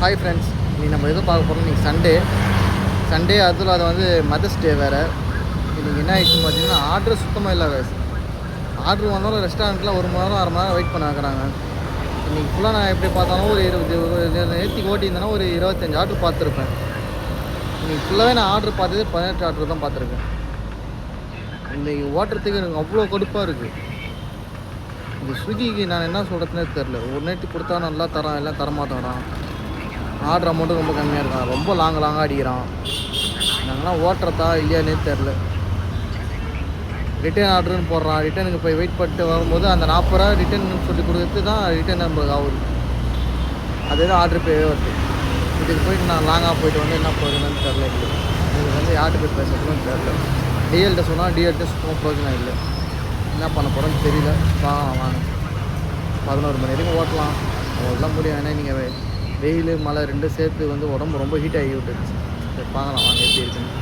Hi friends, இன்றைக்கி நம்ம எதுவும் பார்க்க போகிறோம். இன்றைக்கி சண்டே அதில் அது வந்து மதர்ஸ் டே வேறு. இன்றைக்கி என்ன ஆகிடுச்சுன்னு பார்த்தீங்கன்னா ஆர்டர் சுத்தமாக இல்லை guys. ஆர்டர் வந்தாலும் ரெஸ்டாரண்ட்டில் 1 மணி நேரம் 1/2 மணி நேரம் வெயிட் பண்ண வைக்கிறாங்க. இன்றைக்கி ஃபுல்லாக நான் எப்படி பார்த்தாலும் ஒரு 20 நேற்றுக்கு ஓட்டியிருந்தேன்னா ஒரு 25 ஆர்டர் பார்த்துருப்பேன். இன்றைக்கி ஃபுல்லாகவே நான் ஆர்டர் பார்த்தது 18 ஆர்டர் தான் பார்த்துருக்கேன். இன்றைக்கி ஓட்டுறதுக்கு எனக்கு அவ்வளோ கடுப்பாக இருக்குது. இந்த ஸ்விக்கிக்கு நான் என்ன சொல்கிறதுனே தெரில. ஒரு நேற்று கொடுத்தா நல்லா தரான், எல்லாம் தரமாட்டான். ஆர்டர் அமௌண்ட்டும் ரொம்ப கம்மியாக இருக்கான், ரொம்ப லாங்காக அடிக்கிறான். நாங்களாம் ஓட்டுறதா இல்லையானே தெரில. ரிட்டன் ஆர்டருன்னு போடுறான். ரிட்டனுக்கு போய் வெயிட் பண்ணிட்டு வரும்போது அந்த 40 ரூபா ரிட்டன் சொல்லி கொடுத்து தான் ரிட்டன் நம்மளுக்கு ஆகுது. அதே தான் ஆர்டர் பேவே வருது. இதுக்கு போயிட்டு நான் லாங்காக போயிட்டு வந்து என்ன போகுதுன்னு தெரில. இது வந்து யார்கிட்ட போய் பேசுறதுன்னு தெரில. டிஎல்கிட்ட சொன்னால் டிஎல்கிட்ட சுத்தமாக பிரயோஜனம் இல்லை. என்ன பண்ண போகிறோன்னு தெரியல. வாங்க 11 மணி வரைக்கும் ஓட்டலாம். அவ்வளோதான் முடியும். ஏன்னா நீங்கள் வெயில் மழை 2 சேர்த்து வந்து உடம்பு ரொம்ப ஹீட் ஆகி விட்டுருச்சு. பார்க்கலாம் வாங்க எப்படி இருக்குன்னு.